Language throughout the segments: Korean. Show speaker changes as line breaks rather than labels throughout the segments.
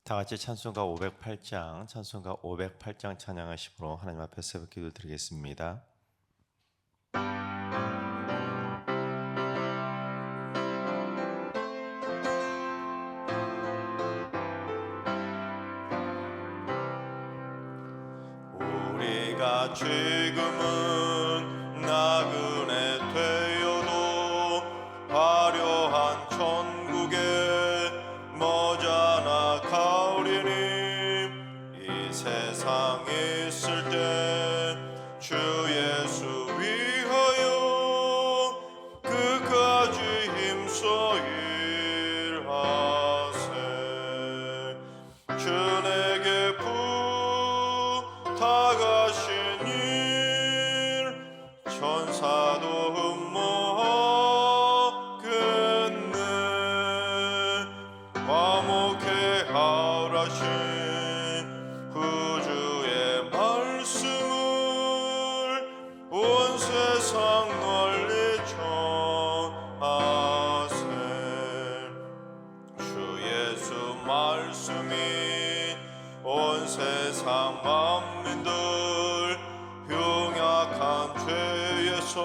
다 같이 찬송가 508장 찬양하심으로 하나님 앞에 새벽 기도 드리겠습니다. 우리가 지금은 나그네 되어도 화려한 천국에 머지않아 가오리니 이 세상에 있을 때 주 예수 위하여 끝까지 힘써 일하세. 주 내게 부탁하신 일 천사도 흠모하겠네. 화목해 하라신 구주의 말씀을 온 세상 널리 전하세. 주 예수 말씀이 온 세상 만민들 흉악한 죄에서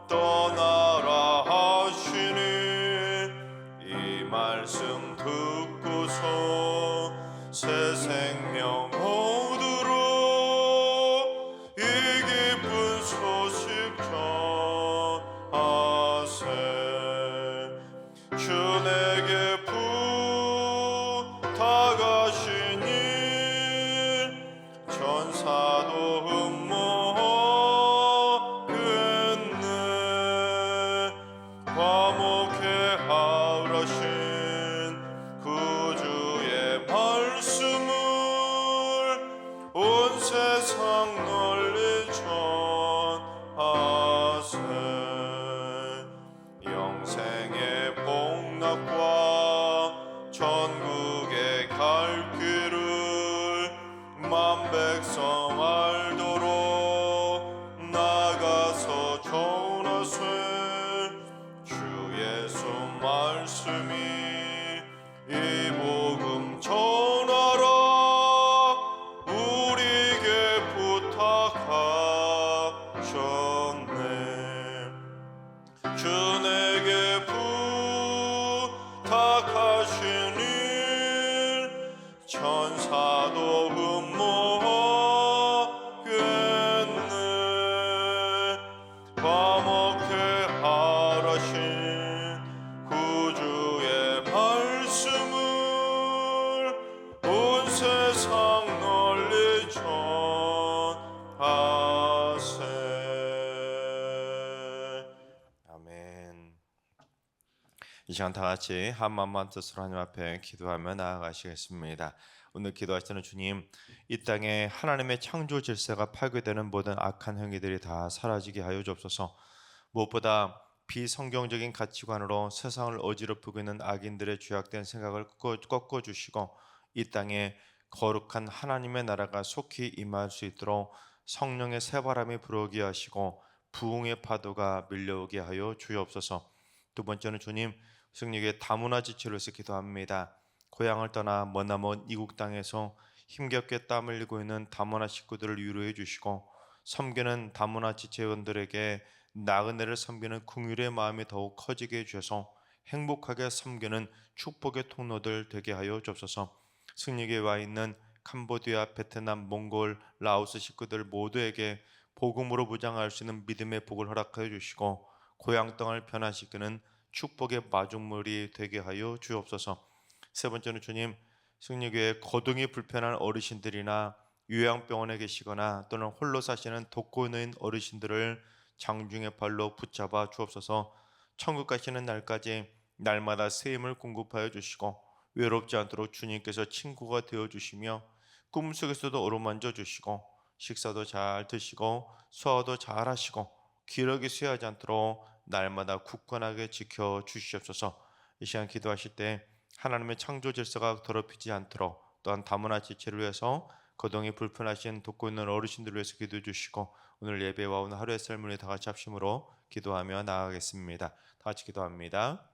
떠나라 하시니 이 말씀 듣고서 새 생명 얻으러 이 기쁜 소식 전하세. 주 내게 부탁하신 일 천사도 흠모하겠네. 화목해 하라신 구주의 말씀을 온 세상 널리 전하세. 영생의 복락과 천국에 갈 길을 만 백성 알도록 나가서 전하세. 주 예수 말씀이 이 복음 전하라 우리에게 부탁하셨네. 주 내게 부탁하신 일 천사도 흠모하겠네. 화목해 하라신 구주의 말씀을 온 세상 널리 전하세. 아멘. 이 시간 다 같이 한 마음만 뜻으로 하나님 앞에 기도하며 나아가시겠습니다. 오늘 기도하시는 주님, 이 땅에 하나님의 창조 질서가 파괴되는 모든 악한 행위들이 다 사라지게 하여 주옵소서. 무엇보다 비성경적인 가치관으로 세상을 어지럽히고 있는 악인들의 죄악된 생각을 꺾어주시고 이 땅에 거룩한 하나님의 나라가 속히 임할 수 있도록 성령의 새바람이 불어오게 하시고 부흥의 파도가 밀려오게 하여 주옵소서. 두 번째는 주님, 승리의 다문화 지체로 해서 기도합니다. 고향을 떠나 머나먼 이국 땅에서 힘겹게 땀 흘리고 있는 다문화 식구들을 위로해 주시고 섬기는 다문화 지체원들에게 나그네를 섬기는 긍휼의 마음이 더욱 커지게 해주셔서 행복하게 섬기는 축복의 통로들 되게 하여 주옵소서. 승리에 와 있는 캄보디아, 베트남, 몽골, 라오스 식구들 모두에게 복음으로 무장할 수 있는 믿음의 복을 허락하여 주시고 고향 땅을 변화시키는 축복의 마중물이 되게 하여 주옵소서. 세 번째는 주님, 승리교회 거동이 불편한 어르신들이나 요양병원에 계시거나 또는 홀로 사시는 독거노인 어르신들을 장중의 발로 붙잡아 주옵소서. 천국 가시는 날까지 날마다 새 힘을 공급하여 주시고 외롭지 않도록 주님께서 친구가 되어주시며 꿈속에서도 어루만져 주시고 식사도 잘 드시고 소화도 잘 하시고 기력이 쇠하지 않도록 날마다 굳건하게 지켜주시옵소서. 이 시간 기도하실 때 하나님의 창조 질서가 더럽히지 않도록 또한 다문화 지체를 위해서 거동이 불편하신 돕고 있는 어르신들을 위해서 기도해 주시고 오늘 예배와 오늘 하루의 삶을 다 같이 합심으로 기도하며 나아가겠습니다. 다 같이 기도합니다.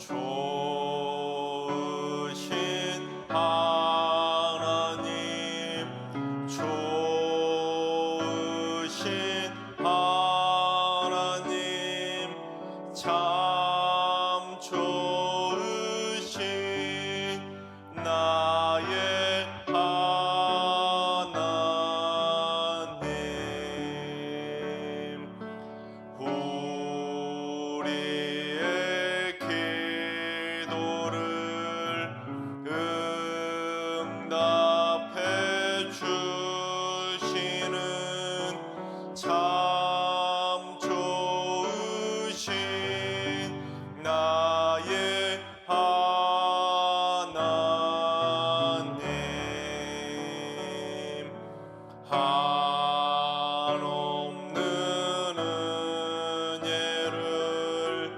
좋으신 하나님, 좋으신 하나님, 참 좋으신 나의 하나님. 우리의 기도를 응답해 주시는 참 좋으신 나의 하나님. 한없는 은혜를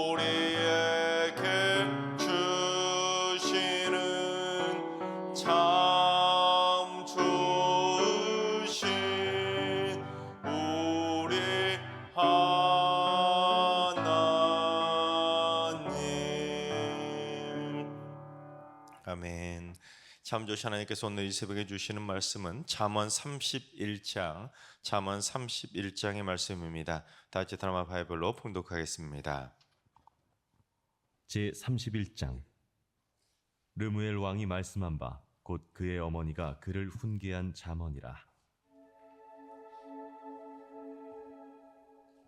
우리에게 주시는 참 좋으신 우리 하나님. 아멘. 참 좋으신 하나님께서 오늘 이 새벽에 주시는 말씀은 잠언 31장의 말씀입니다. 다 같이 드라마 바이블로 봉독하겠습니다.
제31장. 르무엘 왕이 말씀한 바 곧 그의 어머니가 그를 훈계한 잠언이라.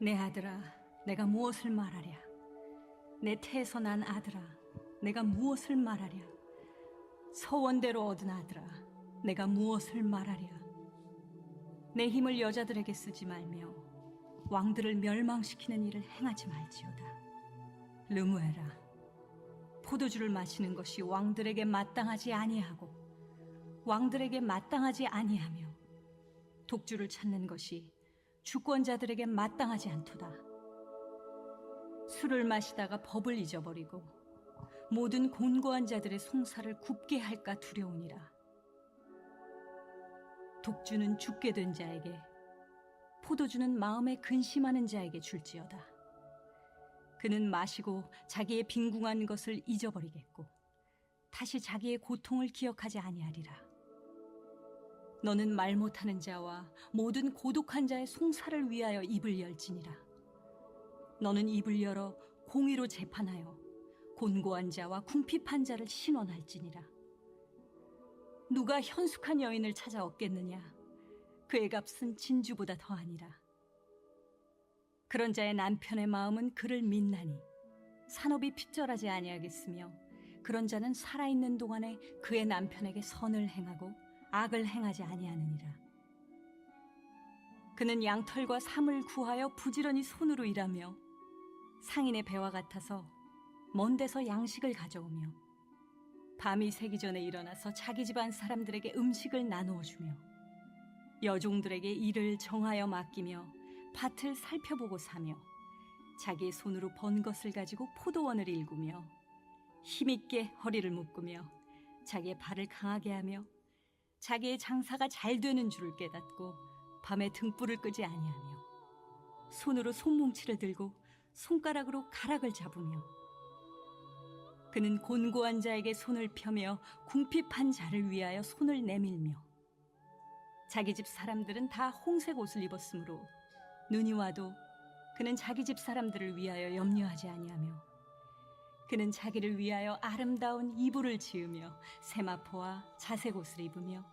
내 아들아, 내가 무엇을 말하랴? 내 태에서 난 아들아, 내가 무엇을 말하랴? 서원대로 얻은 아들아, 내가 무엇을 말하랴? 내 힘을 여자들에게 쓰지 말며 왕들을 멸망시키는 일을 행하지 말지어다. 르무엘아, 포도주를 마시는 것이 왕들에게 마땅하지 아니하고 왕들에게 마땅하지 아니하며 독주를 찾는 것이 주권자들에게 마땅하지 않도다. 술을 마시다가 법을 잊어버리고 모든 곤고한 자들의 송사를 굽게 할까 두려우니라. 독주는 죽게 된 자에게, 포도주는 마음에 근심하는 자에게 줄지어다. 그는 마시고 자기의 빈궁한 것을 잊어버리겠고 다시 자기의 고통을 기억하지 아니하리라. 너는 말 못하는 자와 모든 고독한 자의 송사를 위하여 입을 열지니라. 너는 입을 열어 공의로 재판하여 곤고한 자와 궁핍한 자를 신원할지니라. 누가 현숙한 여인을 찾아 얻겠느냐? 그의 값은 진주보다 더하니라. 그런 자의 남편의 마음은 그를 믿나니 산업이 핍절하지 아니하겠으며 그런 자는 살아있는 동안에 그의 남편에게 선을 행하고 악을 행하지 아니하느니라. 그는 양털과 삼을 구하여 부지런히 손으로 일하며 상인의 배와 같아서 먼 데서 양식을 가져오며 밤이 새기 전에 일어나서 자기 집안 사람들에게 음식을 나누어 주며 여종들에게 일을 정하여 맡기며 밭을 살펴보고 사며 자기의 손으로 번 것을 가지고 포도원을 일구며 힘있게 허리를 묶으며 자기의 발을 강하게 하며 자기의 장사가 잘 되는 줄을 깨닫고 밤에 등불을 끄지 아니하며 손으로 손뭉치를 들고 손가락으로 가락을 잡으며 그는 곤고한 자에게 손을 펴며 궁핍한 자를 위하여 손을 내밀며 자기 집 사람들은 다 홍색 옷을 입었으므로 눈이 와도 그는 자기 집 사람들을 위하여 염려하지 아니하며 그는 자기를 위하여 아름다운 이불을 지으며 세마포와 자색 옷을 입으며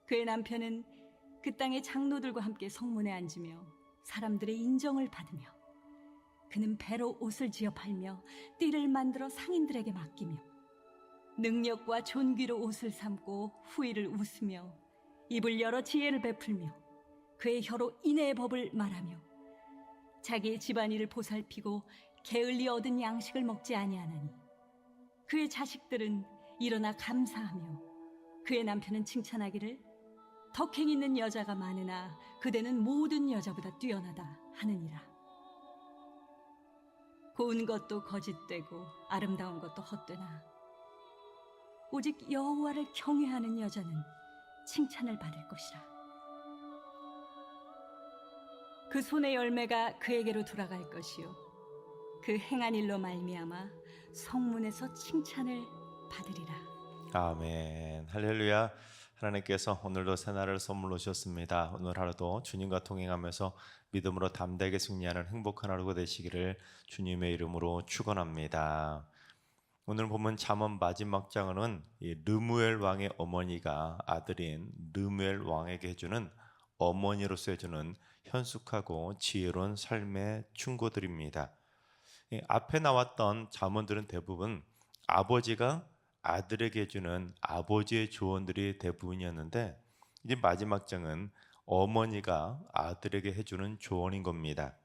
그의 남편은 그 땅의 장로들과 함께 성문에 앉으며 사람들의 인정을 받으며 그는 배로 옷을 지어 팔며 띠를 만들어 상인들에게 맡기며 능력과 존귀로 옷을 삼고 후일을 웃으며 입을 열어 지혜를 베풀며 그의 혀로 인애의 법을 말하며 자기의 집안일을 보살피고 게을리 얻은 양식을 먹지 아니하나니 그의 자식들은 일어나 감사하며 그의 남편은 칭찬하기를 덕행 있는 여자가 많으나 그대는 모든 여자보다 뛰어나다 하느니라. 고운 것도 거짓되고 아름다운 것도 헛되나 오직 여호와를 경외하는 여자는 칭찬을 받을 것이라. 그 손의 열매가 그에게로 돌아갈 것이요 그 행한 일로 말미암아 성문에서 칭찬을 받으리라.
아멘. 할렐루야. 하나님께서 오늘도 새날을 선물로 주셨습니다. 오늘 하루도 주님과 동행하면서 믿음으로 담대하게 승리하는 행복한 하루가 되시기를 주님의 이름으로 축원합니다. 오늘 보면 잠언 마지막 장은 이 르무엘 왕의 어머니가 아들인 르무엘 왕에게 해주는 어머니로서 해주는 현숙하고 지혜로운 삶의 충고들입니다. 이 앞에 나왔던 잠언들은 대부분 아버지가 아들에게 해주는 아버지의 조언들이 대부분이었는데, 이제 마지막 장은 어머니가 아들에게 해주는 조언인 겁니다.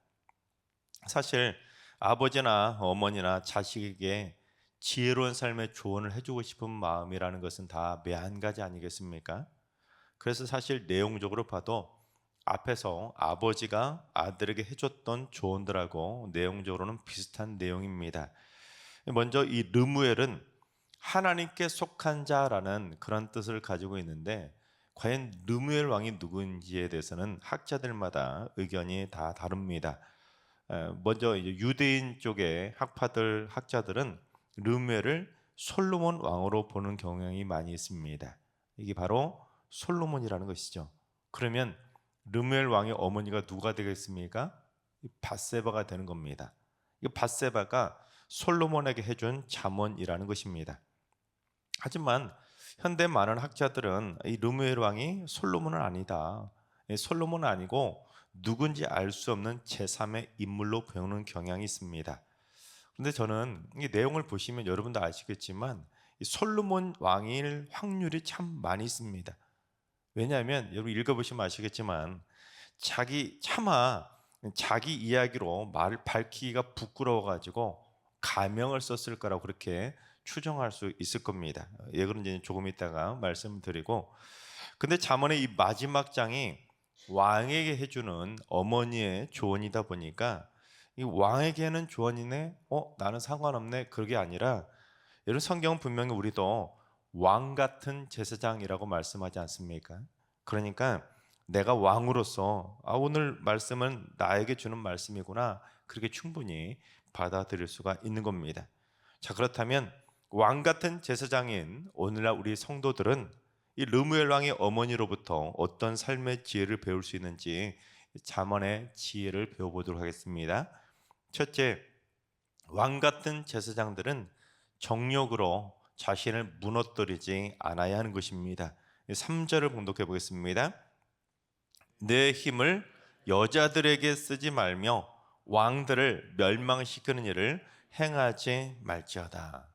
사실 아버지나 어머니나 자식에게 지혜로운 삶의 조언을 해주고 싶은 마음이라는 것은 다 매한가지 아니겠습니까? 그래서 사실 내용적으로 봐도 앞에서 아버지가 아들에게 해줬던 조언들하고 내용적으로는 비슷한 내용입니다. 먼저 이 르무엘은 하나님께 속한 자라는 그런 뜻을 가지고 있는데, 과연 르무엘 왕이 누구인지에 대해서는 학자들마다 의견이 다 다릅니다. 먼저 이제 유대인 쪽의 학자들은 르무엘을 솔로몬 왕으로 보는 경향이 많이 있습니다. 이게 바로 솔로몬이라는 것이죠. 그러면 르무엘 왕의 어머니가 누가 되겠습니까? 밧세바가 되는 겁니다. 이 밧세바가 솔로몬에게 해준 잠언이라는 것입니다. 하지만 현대 많은 학자들은 이 르무엘 왕이 솔로몬은 아니다, 솔로몬은 아니고 누군지 알 수 없는 제3의 인물로 배우는 경향이 있습니다. 그런데 저는 이 내용을 보시면 여러분도 아시겠지만 이 솔로몬 왕일 확률이 참 많이 있습니다. 왜냐하면 여러분 읽어보시면 아시겠지만 차마 자기 이야기로 말을 밝히기가 부끄러워가지고 가명을 썼을 거라고 그렇게 추정할 수 있을 겁니다. 예그런 이제 조금 이따가 말씀드리고, 근데 잠언의 이 마지막 장이 왕에게 해주는 어머니의 조언이다 보니까 이 왕에게 하는 조언이네, 나는 상관없네, 그게 아니라, 여러분 성경은 분명히 우리도 왕 같은 제사장이라고 말씀하지 않습니까? 그러니까 내가 왕으로서 오늘 말씀은 나에게 주는 말씀이구나, 그렇게 충분히 받아들일 수가 있는 겁니다. 자, 그렇다면 왕 같은 제사장인 오늘날 우리 성도들은 이 르무엘 왕의 어머니로부터 어떤 삶의 지혜를 배울 수 있는지 잠언의 지혜를 배워보도록 하겠습니다. 첫째, 왕 같은 제사장들은 정욕으로 자신을 무너뜨리지 않아야 하는 것입니다. 3절을 봉독해 보겠습니다. 내 힘을 여자들에게 쓰지 말며 왕들을 멸망시키는 일을 행하지 말지어다.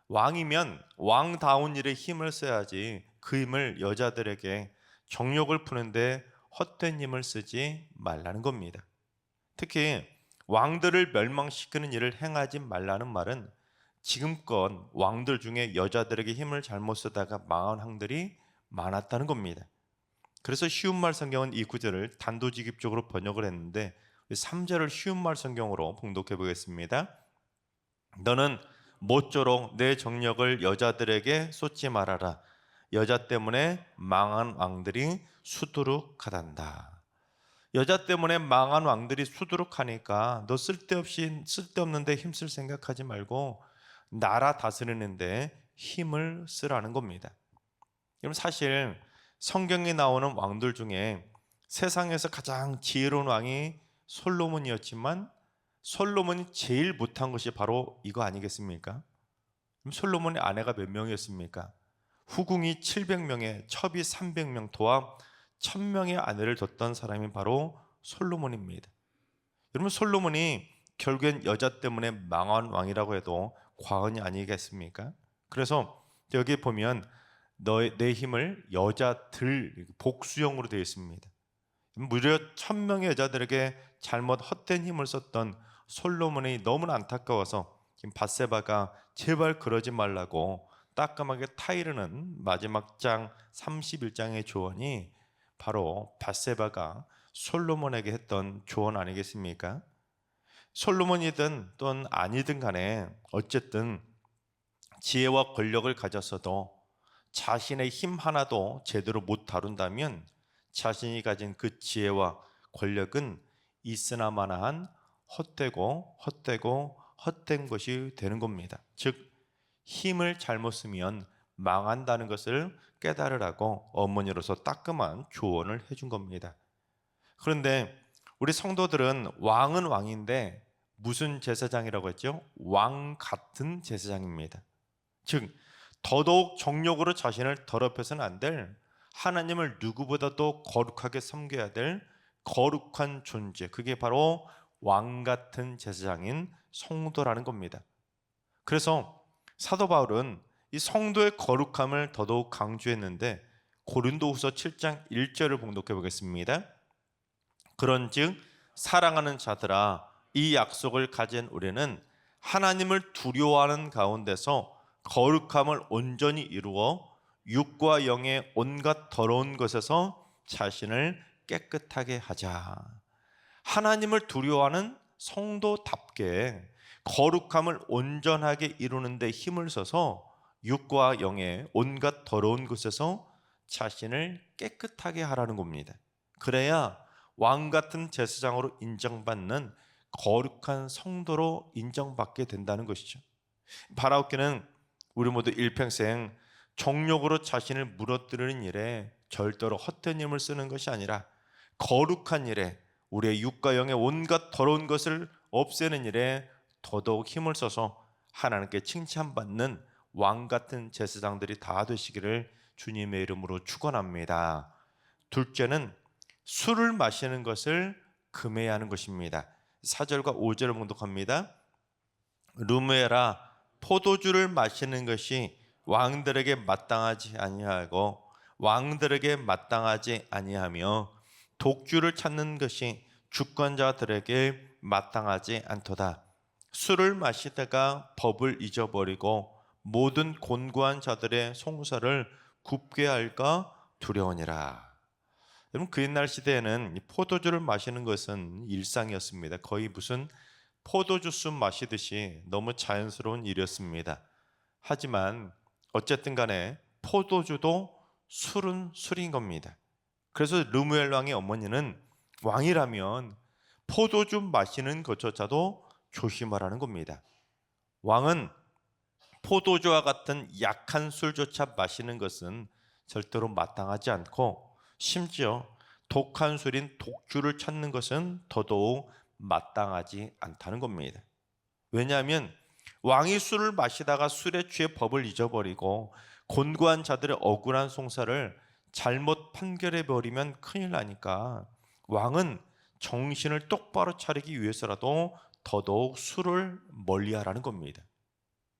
왕이면 왕다운 일에 힘을 써야지 그 힘을 여자들에게 정욕을 푸는데 헛된 힘을 쓰지 말라는 겁니다. 특히 왕들을 멸망시키는 일을 행하지 말라는 말은 지금껏 왕들 중에 여자들에게 힘을 잘못 쓰다가 망한 왕들이 많았다는 겁니다. 그래서 쉬운말 성경은 이 구절을 단도직입적으로 번역을 했는데 3절을 쉬운말 성경으로 봉독해 보겠습니다. 너는 모쪼록 내 정력을 여자들에게 쏟지 말아라. 여자 때문에 망한 왕들이 수두룩하단다. 여자 때문에 망한 왕들이 수두룩하니까 너 쓸데없는데 힘쓸 생각하지 말고 나라 다스리는데 힘을 쓰라는 겁니다. 여러분 사실 성경에 나오는 왕들 중에 세상에서 가장 지혜로운 왕이 솔로몬이었지만 솔로몬이 제일 못한 것이 바로 이거 아니겠습니까? 그럼 솔로몬의 아내가 몇 명이었습니까? 후궁이 700명에 첩이 300명, 도합 1000명의 아내를 뒀던 사람이 바로 솔로몬입니다. 여러분 솔로몬이 결국엔 여자 때문에 망한 왕이라고 해도 과언이 아니겠습니까? 그래서 여기 보면 내 힘을 여자들 복수형으로 되어 있습니다. 무려 1000명의 여자들에게 잘못 헛된 힘을 썼던 솔로몬이 너무나 안타까워서 밧세바가 제발 그러지 말라고 따끔하게 타이르는 마지막 장 31장의 조언이 바로 밧세바가 솔로몬에게 했던 조언 아니겠습니까? 솔로몬이든 또는 아니든 간에 어쨌든 지혜와 권력을 가졌어도 자신의 힘 하나도 제대로 못 다룬다면 자신이 가진 그 지혜와 권력은 있으나마나한 헛된 것이 되는 겁니다. 즉 힘을 잘못 쓰면 망한다는 것을 깨달으라고 어머니로서 따끔한 조언을 해준 겁니다. 그런데 우리 성도들은 왕은 왕인데 무슨 제사장이라고 했죠? 왕 같은 제사장입니다. 즉 더더욱 정욕으로 자신을 더럽혀서는 안 될, 하나님을 누구보다도 거룩하게 섬겨야 될 거룩한 존재, 그게 바로 왕 같은 제사장인 성도라는 겁니다. 그래서 사도 바울은 이 성도의 거룩함을 더더욱 강조했는데 고린도후서 7장 1절을 봉독해 보겠습니다. 그런즉 사랑하는 자들아, 이 약속을 가진 우리는 하나님을 두려워하는 가운데서 거룩함을 온전히 이루어 육과 영의 온갖 더러운 것에서 자신을 깨끗하게 하자. 하나님을 두려워하는 성도답게 거룩함을 온전하게 이루는 데 힘을 써서 육과 영의 온갖 더러운 것에서 자신을 깨끗하게 하라는 겁니다. 그래야 왕 같은 제사장으로 인정받는 거룩한 성도로 인정받게 된다는 것이죠. 바라옵기는 우리 모두 일평생 정욕으로 자신을 무너뜨리는 일에 절대로 헛된 힘을 쓰는 것이 아니라 거룩한 일에, 우리의 육과 영의 온갖 더러운 것을 없애는 일에 더더욱 힘을 써서 하나님께 칭찬받는 왕 같은 제사장들이 다 되시기를 주님의 이름으로 축원합니다. 둘째는 술을 마시는 것을 금해야 하는 것입니다. 4절과 5절을 봉독합니다. 루무엘아, 포도주를 마시는 것이 왕들에게 마땅하지 아니하고 왕들에게 마땅하지 아니하며 독주를 찾는 것이 주권자들에게 마땅하지 않도다. 술을 마시다가 법을 잊어버리고 모든 곤고한 자들의 송사를 굽게 할까 두려우니라. 여러분, 그 옛날 시대에는 포도주를 마시는 것은 일상이었습니다. 거의 무슨 포도주스 마시듯이 너무 자연스러운 일이었습니다. 하지만 어쨌든 간에 포도주도 술은 술인 겁니다. 그래서 르무엘 왕의 어머니는 왕이라면 포도주 마시는 것조차도 조심하라는 겁니다. 왕은 포도주와 같은 약한 술조차 마시는 것은 절대로 마땅하지 않고, 심지어 독한 술인 독주를 찾는 것은 더더욱 마땅하지 않다는 겁니다. 왜냐하면 왕이 술을 마시다가 술에 취해 법을 잊어버리고 곤고한 자들의 억울한 송사를 잘못 판결해버리면 큰일 나니까 왕은 정신을 똑바로 차리기 위해서라도 더더욱 술을 멀리하라는 겁니다.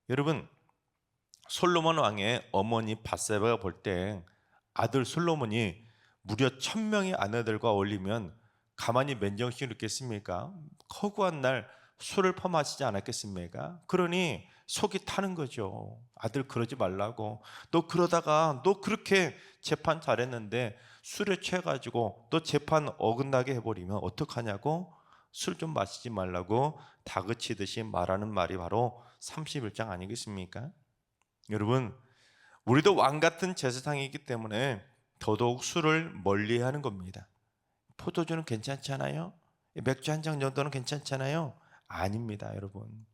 여러분, 솔로몬 왕의 어머니 밧세바가 볼 때 아들 솔로몬이 무려 1000명의 아내들과 어울리면 가만히 맨정신이 있겠습니까? 허구한 날 술을 퍼마시지 않았겠습니까? 그러니 속이 타는 거죠. 아들 그러지 말라고. 너 그러다가 너 그렇게 재판 잘했는데 술에 취해가지고 또 재판 어긋나게 해버리면 어떡하냐고, 술 좀 마시지 말라고 다그치듯이 말하는 말이 바로 31장 아니겠습니까? 여러분, 우리도 왕 같은 제사장이기 때문에 더더욱 술을 멀리하는 겁니다. 포도주는 괜찮잖아요. 맥주 한 잔 정도는 괜찮잖아요. 아닙니다, 여러분.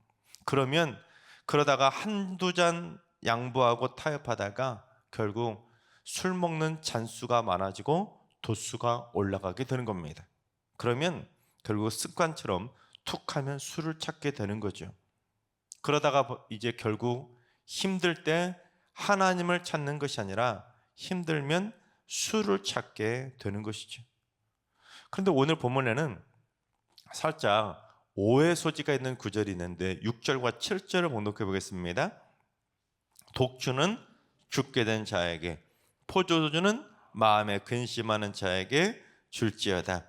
그러다가 한두 잔 양보하고 타협하다가 결국 술 먹는 잔수가 많아지고 도수가 올라가게 되는 겁니다. 그러면 결국 습관처럼 툭 하면 술을 찾게 되는 거죠. 그러다가 이제 결국 힘들 때 하나님을 찾는 것이 아니라 힘들면 술을 찾게 되는 것이죠. 그런데 오늘 본문에는 살짝 오해 소지가 있는 구절이 있는데 6절과 7절을 봉독해 보겠습니다. 독주는 죽게 된 자에게, 포도주는 마음에 근심하는 자에게 줄지어다.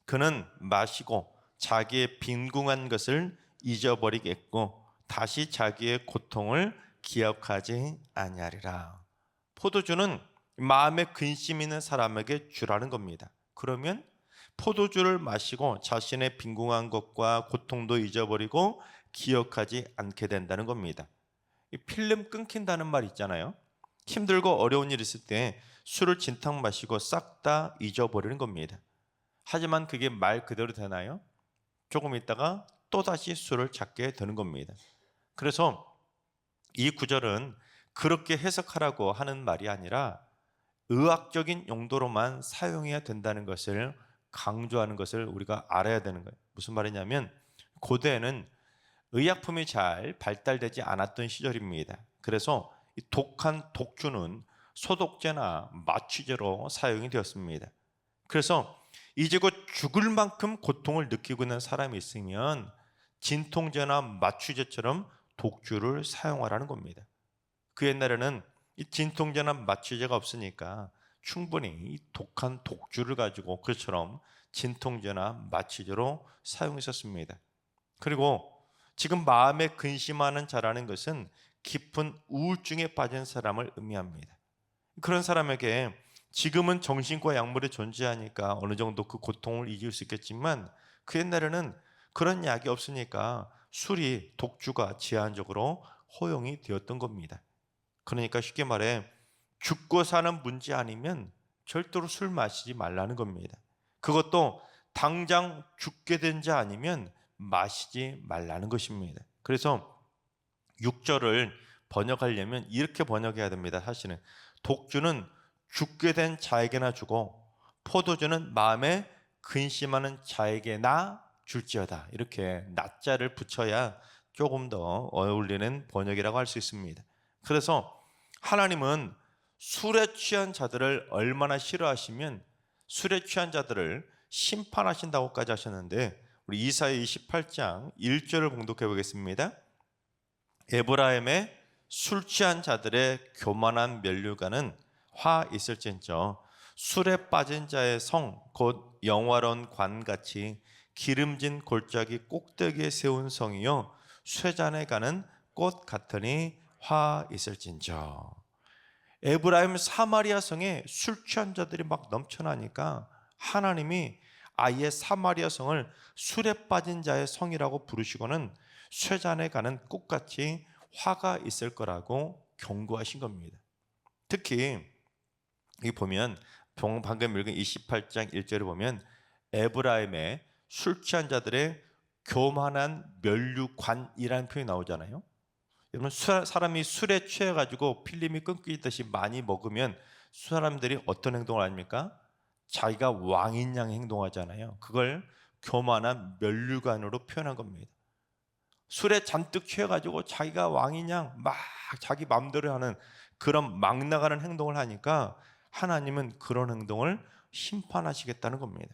그는 마시고 자기의 빈궁한 것을 잊어버리겠고 다시 자기의 고통을 기억하지 아니하리라. 포도주는 마음에 근심 있는 사람에게 주라는 겁니다. 그러면 포도주를 마시고 자신의 빈궁한 것과 고통도 잊어버리고 기억하지 않게 된다는 겁니다. 이 필름 끊긴다는 말 있잖아요. 힘들고 어려운 일 있을 때 술을 진탕 마시고 싹 다 잊어버리는 겁니다. 하지만 그게 말 그대로 되나요? 조금 있다가 또다시 술을 찾게 되는 겁니다. 그래서 이 구절은 그렇게 해석하라고 하는 말이 아니라 의학적인 용도로만 사용해야 된다는 것을 강조하는 것을 우리가 알아야 되는 거예요. 무슨 말이냐면 고대에는 의약품이 잘 발달되지 않았던 시절입니다. 그래서 이 독한 독주는 소독제나 마취제로 사용이 되었습니다. 그래서 이제 곧 죽을 만큼 고통을 느끼고 있는 사람이 있으면 진통제나 마취제처럼 독주를 사용하라는 겁니다. 그 옛날에는 이 진통제나 마취제가 없으니까 충분히 이 독한 독주를 가지고 그처럼 진통제나 마취제로 사용했었습니다. 그리고 지금 마음에 근심하는 자라는 것은 깊은 우울증에 빠진 사람을 의미합니다. 그런 사람에게 지금은 정신과 약물이 존재하니까 어느 정도 그 고통을 이길 수 있겠지만 그 옛날에는 그런 약이 없으니까 술이 독주가 제한적으로 허용이 되었던 겁니다. 그러니까 쉽게 말해 죽고 사는 문제 아니면 절대로 술 마시지 말라는 겁니다. 그것도 당장 죽게 된 자 아니면 마시지 말라는 것입니다. 그래서 6절을 번역하려면 이렇게 번역해야 됩니다. 사실은 독주는 죽게 된 자에게나 주고 포도주는 마음에 근심하는 자에게나 줄지어다. 이렇게 낮자를 붙여야 조금 더 어울리는 번역이라고 할 수 있습니다. 그래서 하나님은 술에 취한 자들을 얼마나 싫어하시면 술에 취한 자들을 심판하신다고까지 하셨는데 우리 이사야 28장 1절을 봉독해 보겠습니다. 에브라임의 술 취한 자들의 교만한 면류관은 화 있을진저 술에 빠진 자의 성 곧 영화로운 관같이 기름진 골짜기 꼭대기에 세운 성이요 쇠잔에 가는 꽃 같으니 화 있을진저. 에브라임 사마리아 성에 술 취한 자들이 막 넘쳐나니까 하나님이 아예 사마리아 성을 술에 빠진 자의 성이라고 부르시고는 쇠잔에 가는 꽃같이 화가 있을 거라고 경고하신 겁니다. 특히 이 보면 방금 읽은 28장 1절을 보면 에브라임의 술 취한 자들의 교만한 면류관이라는 표현이 나오잖아요. 여러분 사람이 술에 취해가지고 필름이 끊기듯이 많이 먹으면 사람들이 어떤 행동을 합니까? 자기가 왕인 양 행동하잖아요. 그걸 교만한 면류관으로 표현한 겁니다. 술에 잔뜩 취해가지고 자기가 왕인 양 막 자기 마음대로 하는 그런 막 나가는 행동을 하니까 하나님은 그런 행동을 심판하시겠다는 겁니다.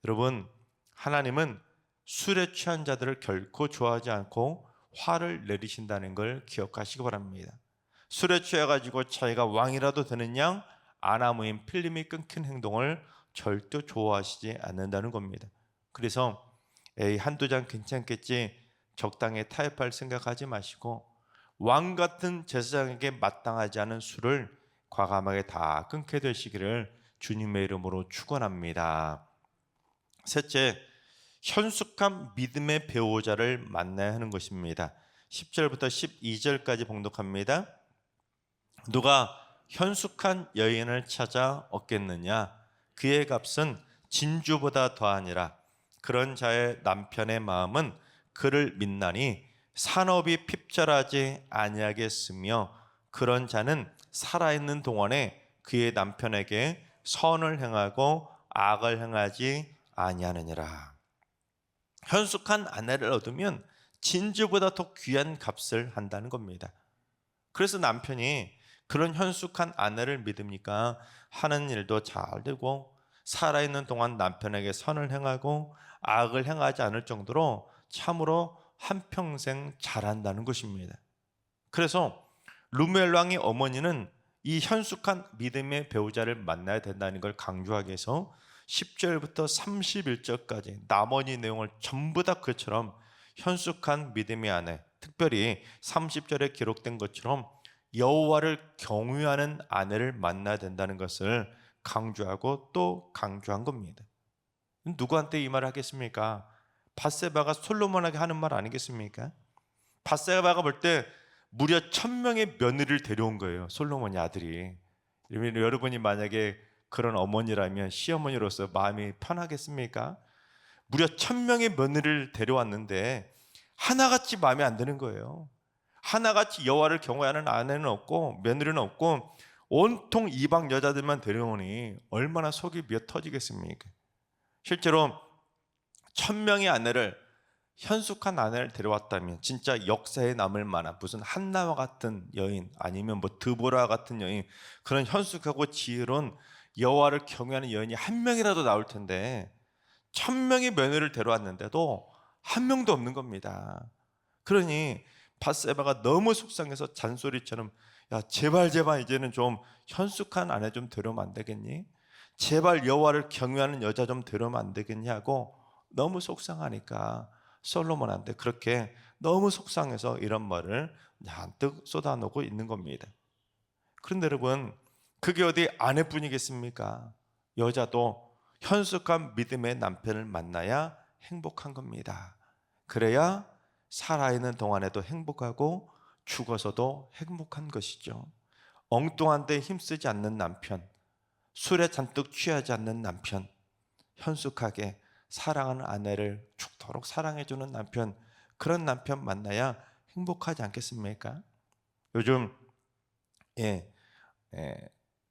여러분 하나님은 술에 취한 자들을 결코 좋아하지 않고 화를 내리신다는 걸 기억하시기 바랍니다. 술에 취해가지고 자기가 왕이라도 되는 양 아나무인 필름이 끊긴 행동을 절대 좋아하시지 않는다는 겁니다. 그래서 에이 한두 잔 괜찮겠지 적당히 타협할 생각하지 마시고 왕 같은 제사장에게 마땅하지 않은 술을 과감하게 다 끊게 되시기를 주님의 이름으로 축원합니다. 셋째, 현숙한 믿음의 배우자를 만나야 하는 것입니다. 10절부터 12절까지 봉독합니다. 누가 현숙한 여인을 찾아 얻겠느냐? 그의 값은 진주보다 더하니라. 그런 자의 남편의 마음은 그를 믿나니 산업이 핍절하지 아니하겠으며 그런 자는 살아있는 동안에 그의 남편에게 선을 행하고 악을 행하지 아니하느니라. 현숙한 아내를 얻으면 진주보다 더 귀한 값을 한다는 겁니다. 그래서 남편이 그런 현숙한 아내를 믿으니까 하는 일도 잘 되고 살아있는 동안 남편에게 선을 행하고 악을 행하지 않을 정도로 참으로 한평생 잘한다는 것입니다. 그래서 르무엘 왕의 어머니는 이 현숙한 믿음의 배우자를 만나야 된다는 걸 강조하기 위해서 10절부터 31절까지 나머지 내용을 전부 다 그처럼 현숙한 믿음의 아내, 특별히 30절에 기록된 것처럼 여호와를 경외하는 아내를 만나야 된다는 것을 강조하고 또 강조한 겁니다. 누구한테 이 말을 하겠습니까? 밧세바가 솔로몬에게 하는 말 아니겠습니까? 밧세바가 볼 때 무려 1000명의 며느리를 데려온 거예요. 솔로몬의 아들이. 여러분이 만약에 그런 어머니라면 시어머니로서 마음이 편하겠습니까? 무려 1,000명의 며느리를 데려왔는데 하나같이 마음에 안 드는 거예요. 하나같이 여호와를 경외하는 아내는 없고 며느리는 없고 온통 이방 여자들만 데려오니 얼마나 속이 미어 터지겠습니까? 실제로 1,000명의 아내를, 현숙한 아내를 데려왔다면 진짜 역사에 남을 만한 무슨 한나와 같은 여인, 아니면 뭐 드보라 같은 여인, 그런 현숙하고 지혜로운 여호와를 경외하는 여인이 한 명이라도 나올 텐데 1,000명의 며느리를 데려왔는데도 한 명도 없는 겁니다. 그러니 밧세바가 너무 속상해서 잔소리처럼, 야 제발 이제는 좀 현숙한 아내 좀 데려오면 안 되겠니? 제발 여호와를 경외하는 여자 좀 데려오면 안 되겠니? 하고 너무 속상하니까 솔로몬한테 그렇게 너무 속상해서 이런 말을 잔뜩 쏟아놓고 있는 겁니다. 그런데 여러분, 그게 어디 아내뿐이겠습니까? 여자도 현숙한 믿음의 남편을 만나야 행복한 겁니다. 그래야 살아있는 동안에도 행복하고 죽어서도 행복한 것이죠. 엉뚱한 데 힘쓰지 않는 남편, 술에 잔뜩 취하지 않는 남편, 현숙하게 사랑하는 아내를 죽도록 사랑해주는 남편, 그런 남편 만나야 행복하지 않겠습니까? 요즘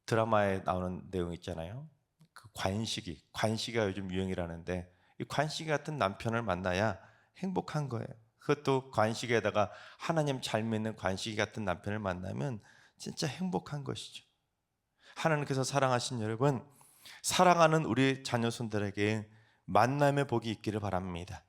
드라마에 나오는 내용 있잖아요. 그 관식이가 요즘 유행이라는데, 이 관식이 같은 남편을 만나야 행복한 거예요. 그것도 관식에다가 하나님 잘 믿는 관식이 같은 남편을 만나면 진짜 행복한 것이죠. 하나님께서 사랑하신 여러분, 사랑하는 우리 자녀손들에게 만남의 복이 있기를 바랍니다.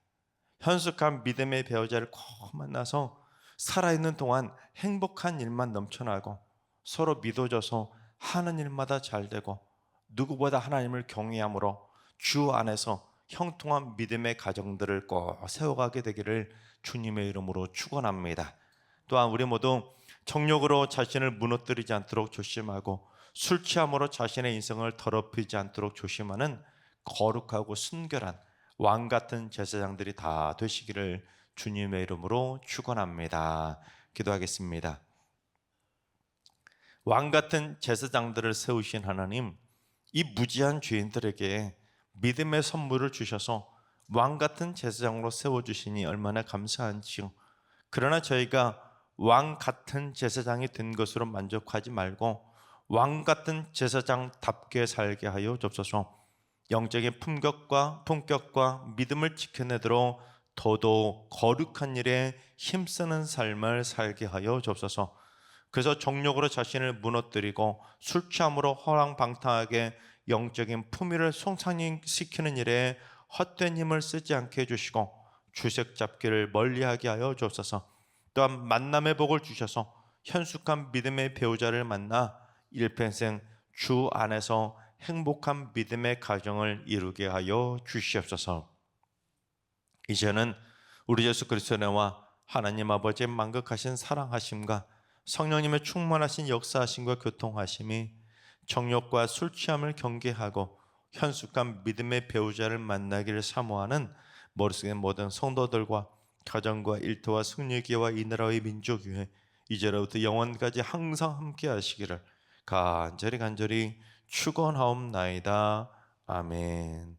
현숙한 믿음의 배우자를 꼭 만나서 살아있는 동안 행복한 일만 넘쳐나고 서로 믿어줘서 하는 일마다 잘 되고 누구보다 하나님을 경외함으로 주 안에서 형통한 믿음의 가정들을 꼭 세워가게 되기를 주님의 이름으로 축원합니다. 또한 우리 모두 정욕으로 자신을 무너뜨리지 않도록 조심하고 술 취함으로 자신의 인생을 더럽히지 않도록 조심하는 거룩하고 순결한 왕 같은 제사장들이 다 되시기를 주님의 이름으로 축원합니다. 기도하겠습니다. 왕 같은 제사장들을 세우신 하나님, 이 무지한 죄인들에게 믿음의 선물을 주셔서 왕 같은 제사장으로 세워주시니 얼마나 감사한지요. 그러나 저희가 왕 같은 제사장이 된 것으로 만족하지 말고 왕 같은 제사장답게 살게 하여 주옵소서. 영적인 품격과 믿음을 지켜내도록 더더욱 거룩한 일에 힘쓰는 삶을 살게 하여 주옵소서. 그래서 정욕으로 자신을 무너뜨리고 술 취함으로 허랑방탕하게 영적인 품위를 손상시키는 일에 헛된 힘을 쓰지 않게 해주시고 주색 잡기를 멀리하게 하여 주옵소서. 또한 만남의 복을 주셔서 현숙한 믿음의 배우자를 만나 일평생 주 안에서 행복한 믿음의 가정을 이루게 하여 주시옵소서. 이제는 우리 예수 그리스도의 은혜와 하나님 아버지의 만극하신 사랑하심과 성령님의 충만하신 역사하심과 교통하심이 정욕과 술 취함을 경계하고 현숙한 믿음의 배우자를 만나기를 사모하는 머릿속의 모든 성도들과 가정과 일터와 승리교회와 이 나라의 민족교회 이제로부터 영원까지 항상 함께 하시기를 간절히 축원하옵나이다. 아멘.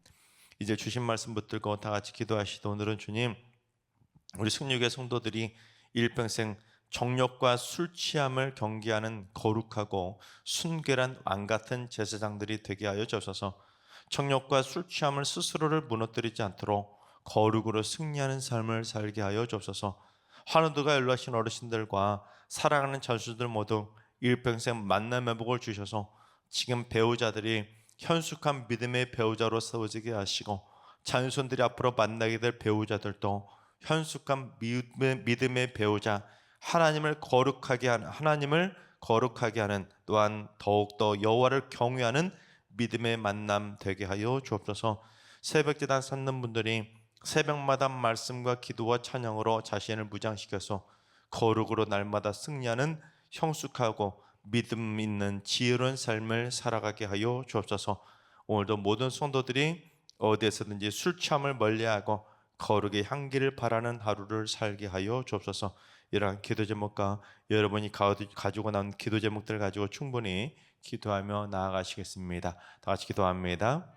이제 주신 말씀 붙들고 다 같이 기도하시도. 오늘은 주님, 우리 승리교회 성도들이 일평생 정욕과 술 취함을 경계하는 거룩하고 순결한 왕 같은 제사장들이 되게 하여 주옵소서. 정욕과 술 취함을 스스로를 무너뜨리지 않도록 거룩으로 승리하는 삶을 살게 하여 주옵소서. 환우들과 연로하신 어르신들과 사랑하는 자녀들 모두 일평생 만남의 복을 주셔서 지금 배우자들이 현숙한 믿음의 배우자로 세워지게 하시고 자녀손들이 앞으로 만나게 될 배우자들도 현숙한 믿음의 배우자, 하나님을 거룩하게 하는 또한 더욱더 여호와를 경외하는 믿음의 만남 되게 하여 주옵소서. 새벽제단 쌓는 분들이 새벽마다 말씀과 기도와 찬양으로 자신을 무장시켜서 거룩으로 날마다 승리하는 형숙하고 믿음 있는 지혜로운 삶을 살아가게 하여 주옵소서. 오늘도 모든 성도들이 어디에서든지 술 취함을 멀리하고 거룩의 향기를 바라는 하루를 살게 하여 주옵소서. 이러한 기도 제목과 여러분이 가지고 나온 기도 제목들을 가지고 충분히 기도하며 나아가시겠습니다. 다 같이 기도합니다.